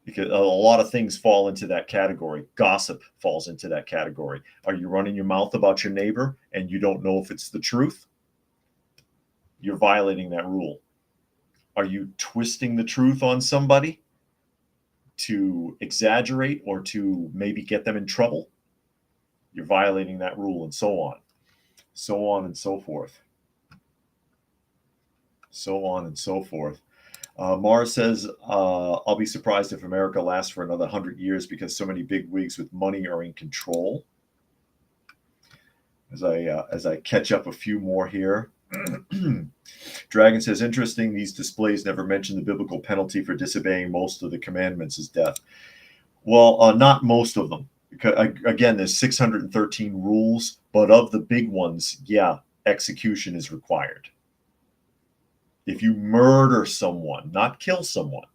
because a lot of things fall into that category. Gossip falls into that category. Are you running your mouth about your neighbor and you don't know if it's the truth? You're violating that rule. Are you twisting the truth on somebody to exaggerate or to maybe get them in trouble? You're violating that rule, and so on. So on and so forth. So on and so forth. Mars says, I'll be surprised if America lasts for another 100 years because so many big wigs with money are in control. As I catch up a few more here. Dragon says, interesting, these displays never mention the biblical penalty for disobeying most of the commandments is death. Well, not most of them. Because, again, there's 613 rules, but of the big ones, yeah, execution is required. If you murder someone, not kill someone,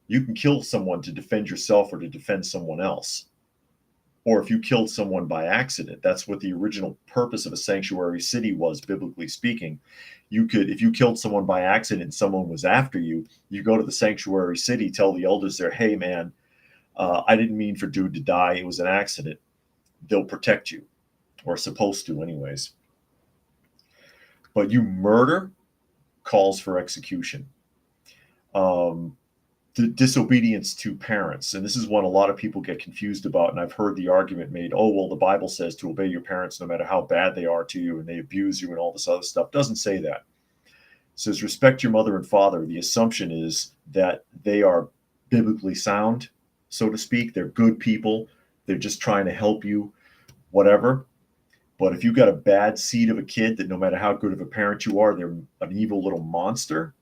you can kill someone to defend yourself or to defend someone else. Or if you killed someone by accident, that's what the original purpose of a sanctuary city was, biblically speaking. You could, if you killed someone by accident and someone was after you, you go to the sanctuary city, tell the elders there, hey man, I didn't mean for dude to die. It was an accident. They'll protect you, or supposed to anyways. But you murder calls for execution. The disobedience to parents, and this is one a lot of people get confused about, and I've heard the argument made, oh, well, the Bible says to obey your parents no matter how bad they are to you and they abuse you and all this other stuff. It doesn't say that. It says respect your mother and father. The assumption is that they are biblically sound, so to speak. They're good people. They're just trying to help you, whatever. But if you've got a bad seed of a kid that no matter how good of a parent you are, they're an evil little monster,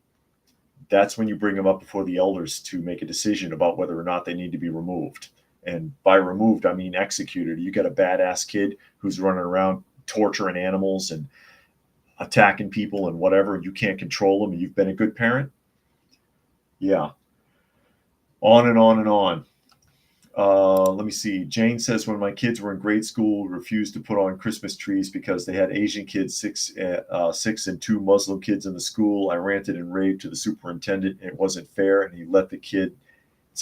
that's when you bring them up before the elders to make a decision about whether or not they need to be removed. And by removed, I mean executed. You got a badass kid who's running around torturing animals and attacking people and whatever, and you can't control them, and you've been a good parent. Yeah. On and on and on. Let me see. Jane says, when my kids were in grade school, refused to put on Christmas trees because they had Asian kids, six and 2 Muslim kids in the school. I ranted and raved to the superintendent. It wasn't fair, and he let the kids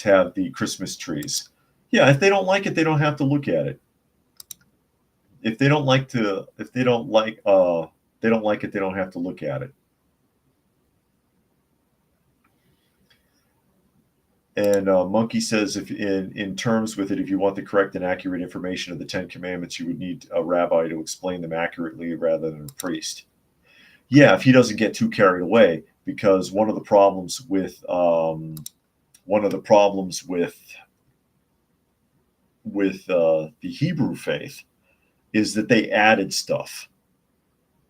have the Christmas trees. Yeah, if they don't like it, they don't have to look at it. If they don't like it, they don't have to look at it. And Monkey says, if in terms with it, if you want the correct and accurate information of the 10 Commandments, you would need a rabbi to explain them accurately rather than a priest. Yeah, if he doesn't get too carried away, because one of the problems with the Hebrew faith is that they added stuff.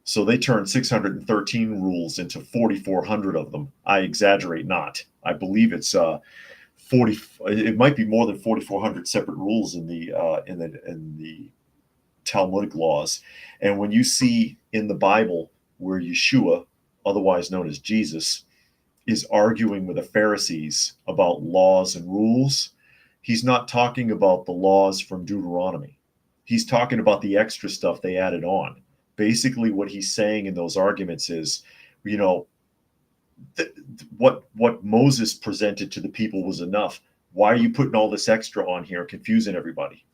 So they turned 613 rules into 4,400 of them. I exaggerate not. I believe it's 40. It might be more than 4,400 separate rules in the Talmudic laws. And when you see in the Bible where Yeshua, otherwise known as Jesus, is arguing with the Pharisees about laws and rules, he's not talking about the laws from Deuteronomy. He's talking about the extra stuff they added on. Basically, what he's saying in those arguments is, what Moses presented to the people was enough. Why are you putting all this extra on here, confusing everybody?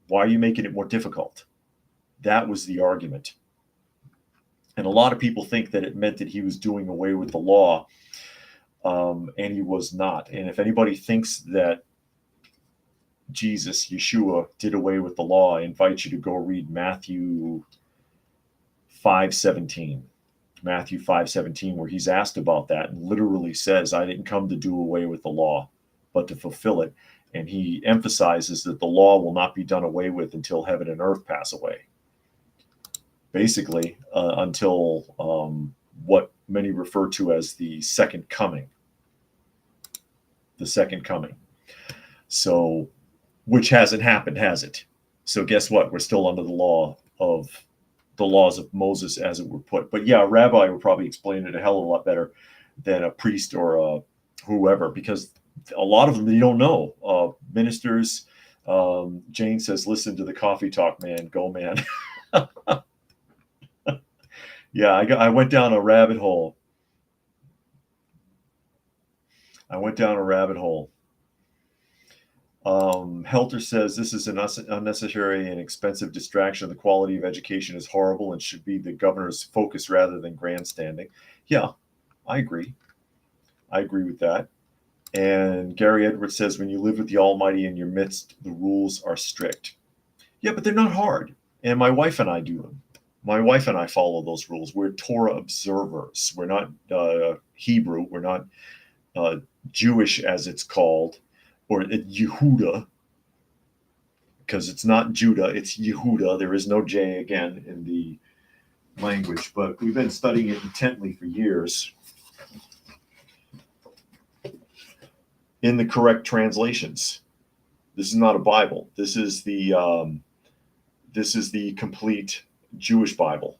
Why are you making it more difficult? That was the argument. And a lot of people think that it meant that he was doing away with the law, and he was not. And if anybody thinks that Jesus, Yeshua, did away with the law, I invite you to go read Matthew 5:17. Matthew 5:17, where he's asked about that and literally says, I didn't come to do away with the law, but to fulfill it. And he emphasizes that the law will not be done away with until heaven and earth pass away. Basically, until what many refer to as the second coming. The second coming. So, which hasn't happened, has it? So guess what? We're still under the laws of Moses as it were put. But yeah, a rabbi would probably explain it a hell of a lot better than a priest or whoever, because a lot of them, they don't know. Ministers, Jane says, listen to the coffee talk, man. Go, man. Yeah, I went down a rabbit hole. Helter says this is an unnecessary and expensive distraction. The quality of education is horrible and should be the governor's focus rather than grandstanding. Yeah, I agree. I agree with that. And Gary Edwards says, when you live with the Almighty in your midst, the rules are strict. Yeah, but they're not hard. And my wife and I do them. My wife and I follow those rules. We're Torah observers. We're not Hebrew. We're not Jewish, as it's called, or Yehuda, because it's not Judah, it's Yehuda. There is no J again in the language, but we've been studying it intently for years in the correct translations. This is not a Bible. This is the complete Jewish Bible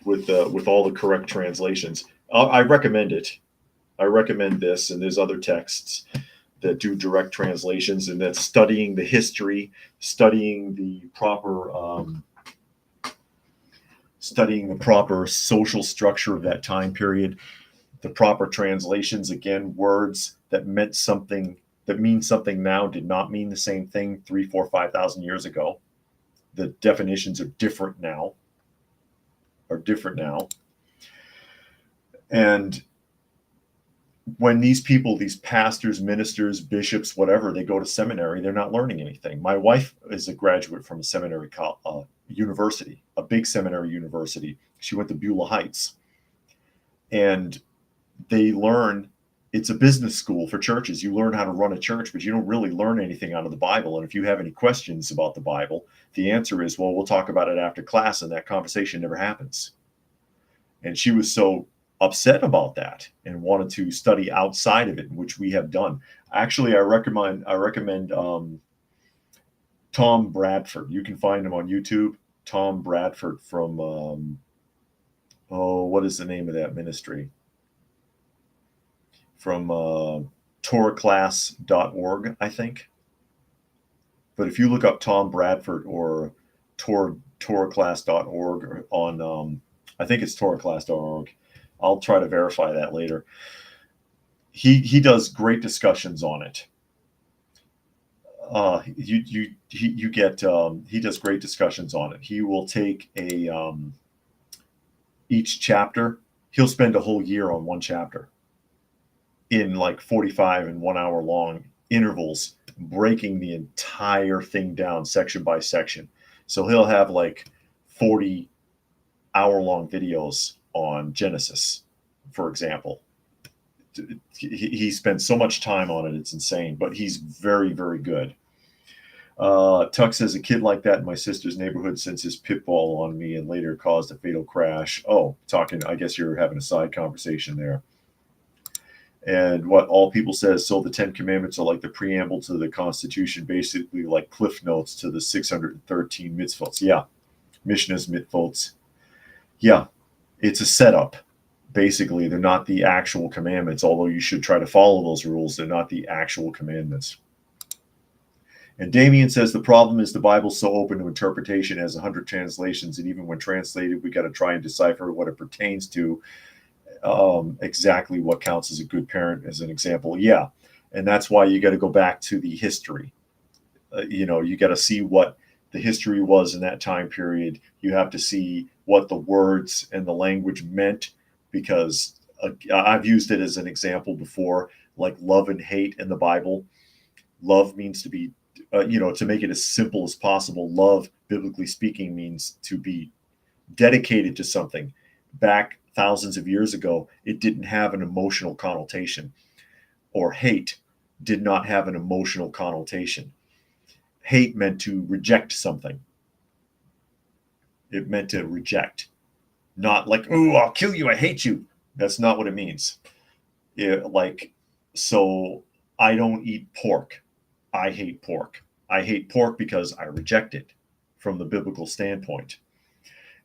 with all the correct translations. I recommend it. I recommend this, and there's other texts that do direct translations, and that's studying the history, studying the proper social structure of that time period, the proper translations. Again, words that meant something, that mean something now, did not mean the same thing 3, 4, 5,000 years ago. The definitions are different now. And when these people, these pastors, ministers, bishops, whatever, they go to seminary, they're not learning anything. My wife is a graduate from a seminary university, a big seminary university. She went to Beulah Heights. And they learn, it's a business school for churches. You learn how to run a church, but you don't really learn anything out of the Bible. And if you have any questions about the Bible, the answer is, well, we'll talk about it after class, and that conversation never happens. And she was so upset about that and wanted to study outside of it, which we have done. Actually, I recommend Tom Bradford. You can find him on YouTube. Tom Bradford from what is the name of that ministry? From torahclass.org, I think. But if you look up Tom Bradford or torahclass.org on, I think it's torahclass.org. I'll try to verify that later. He does great discussions on it. He does great discussions on it. He will take each chapter. He'll spend a whole year on one chapter in like 45 and 1 hour long intervals, breaking the entire thing down section by section. So he'll have like 40 hour-long videos on Genesis, for example. He spends so much time on it, it's insane, but he's very, very good. Tuck says, a kid like that in my sister's neighborhood sends his pit bull on me and later caused a fatal crash. Oh, I guess you're having a side conversation there. And what All People says, so the Ten Commandments are like the preamble to the Constitution, basically like cliff notes to the 613 mitzvot. Yeah, Mishnah's mitzvot. Yeah, it's a setup. Basically, they're not the actual commandments, although you should try to follow those rules. They're not the actual commandments. And Damien says the problem is the Bible's so open to interpretation, it has 100 translations, and even when translated, we got to try and decipher what it pertains to. Exactly what counts as a good parent, as an example. Yeah, and that's why you got to go back to the history. You got to see what the history was in that time period. You have to see what the words and the language meant, because I've used it as an example before, like love and hate in the Bible. Love means to be, to make it as simple as possible. Love, biblically speaking, means to be dedicated to something. Back thousands of years ago, it didn't have an emotional connotation, or hate did not have an emotional connotation. Hate meant to reject something. It meant to reject, not like, "Oh, I'll kill you, I hate you." That's not what it means. So I don't eat pork. I hate pork. I hate pork because I reject it from the biblical standpoint.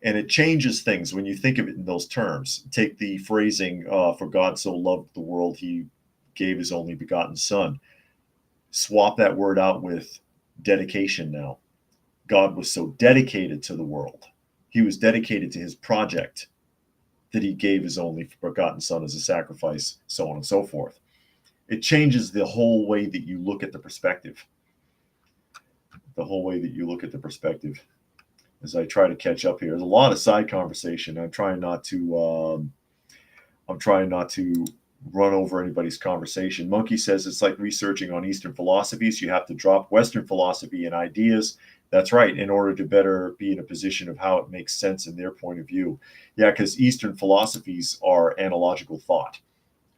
And it changes things when you think of it in those terms. Take the phrasing, for God so loved the world, he gave his only begotten son. Swap that word out with dedication now. God was so dedicated to the world. He was dedicated to his project that he gave his only begotten son as a sacrifice, so on and so forth. It changes the whole way that you look at the perspective. The whole way that you look at the perspective. As I try to catch up here, there's a lot of side conversation. I'm trying not to run over anybody's conversation. Monkey says it's like researching on Eastern philosophies. You have to drop Western philosophy and ideas. That's right, in order to better be in a position of how it makes sense in their point of view. Yeah, because Eastern philosophies are analogical thought,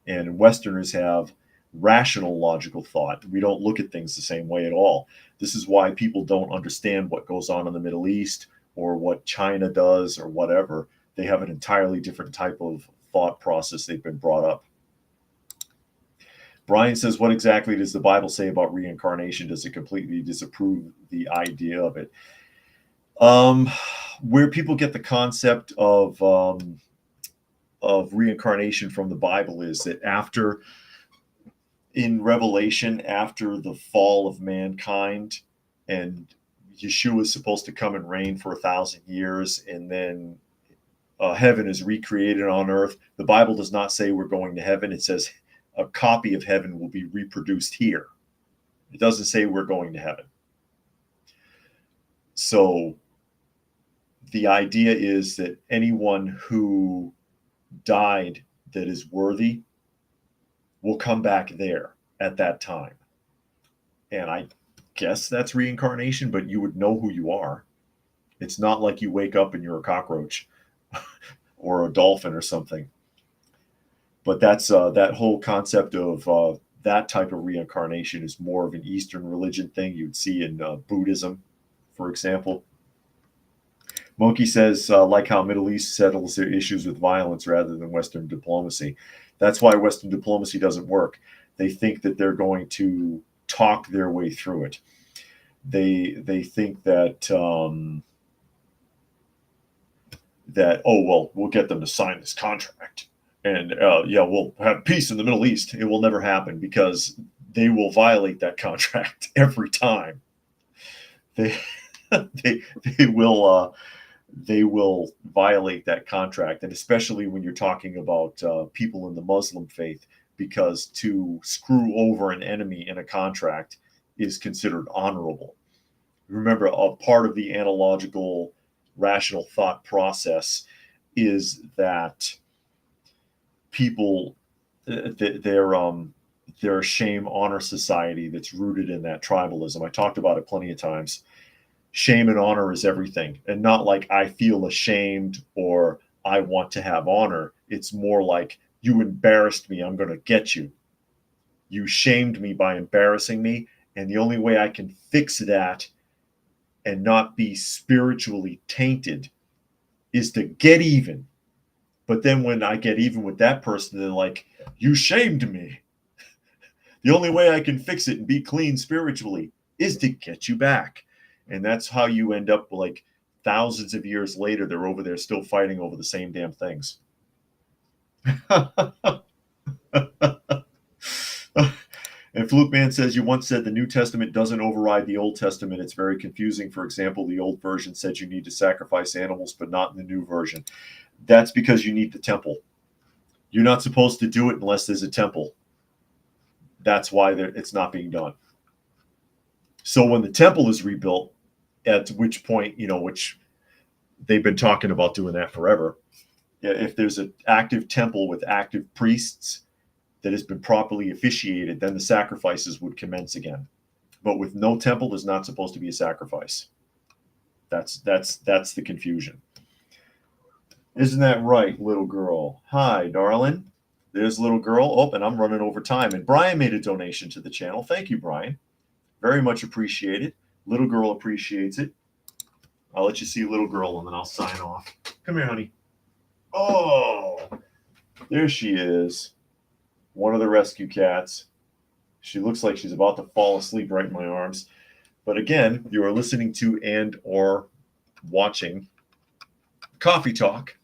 and Westerners have rational logical thought. We don't look at things the same way at all. This is why people don't understand what goes on in the Middle East or what China does or whatever. They have an entirely different type of thought process. They've been brought up. Brian says, what exactly does the Bible say about reincarnation? Does it completely disapprove the idea of it? Where people get the concept of reincarnation from the Bible is that in Revelation, after the fall of mankind, and Yeshua is supposed to come and reign for 1,000 years, and then heaven is recreated on earth. The Bible does not say we're going to heaven. It says a copy of heaven will be reproduced here. It doesn't say we're going to heaven. So the idea is that anyone who died that is worthy will come back there at that time. And I guess that's reincarnation, but you would know who you are. It's not like you wake up and you're a cockroach or a dolphin or something. But that's that whole concept of that type of reincarnation is more of an Eastern religion thing you'd see in Buddhism, for example. Monkey says, like how Middle East settles their issues with violence rather than Western diplomacy. That's why Western diplomacy doesn't work. They think that they're going to talk their way through it. They think that we'll get them to sign this contract, and we'll have peace in the Middle East. It will never happen because they will violate that contract every time. They will violate that contract, and especially when you're talking about people in the Muslim faith, because to screw over an enemy in a contract is considered honorable. Remember, a part of the analogical rational thought process is that people, they're a shame honor society that's rooted in that tribalism. I talked about it plenty of times. Shame and honor is everything, and not like I feel ashamed or I want to have honor. It's more like, you embarrassed me, I'm going to get you. You shamed me by embarrassing me, and the only way I can fix that and not be spiritually tainted is to get even. But then when I get even with that person, they're like, you shamed me. The only way I can fix it and be clean spiritually is to get you back. And that's how you end up like thousands of years later, they're over there still fighting over the same damn things. And Fluke Man says, you once said the New Testament doesn't override the Old Testament. It's very confusing. For example, the old version said you need to sacrifice animals, but not in the new version. That's because you need the temple. You're not supposed to do it unless there's a temple. That's why it's not being done. So when the temple is rebuilt, at which point, which they've been talking about doing that forever, if there's an active temple with active priests that has been properly officiated, then the sacrifices would commence again. But with no temple, there's not supposed to be a sacrifice. That's the confusion. Isn't that right, little girl? Hi, darling. There's little girl. Oh, and I'm running over time. And Brian made a donation to the channel. Thank you, Brian. Very much appreciated. Little girl appreciates it. I'll let you see little girl, and then I'll sign off. Come here, honey. Oh, there she is. One of the rescue cats. She looks like she's about to fall asleep right in my arms. But again, you are listening to and or watching Coffee Talk.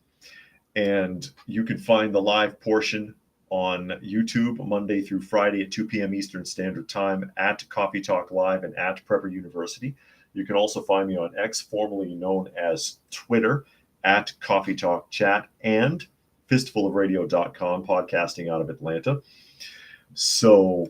And you can find the live portion on YouTube Monday through Friday at 2 p.m. Eastern Standard Time at Coffee Talk Live and at Prepper University. You can also find me on X, formerly known as Twitter, at Coffee Talk Chat, and fistfulofradio.com, podcasting out of Atlanta. So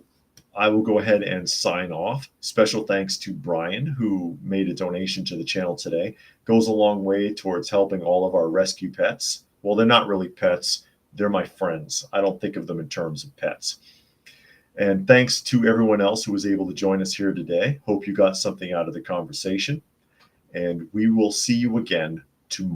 I will go ahead and sign off. Special thanks to Brian, who made a donation to the channel today. Goes a long way towards helping all of our rescue pets. Well, they're not really pets. They're my friends. I don't think of them in terms of pets. And thanks to everyone else who was able to join us here today. Hope you got something out of the conversation. And we will see you again tomorrow.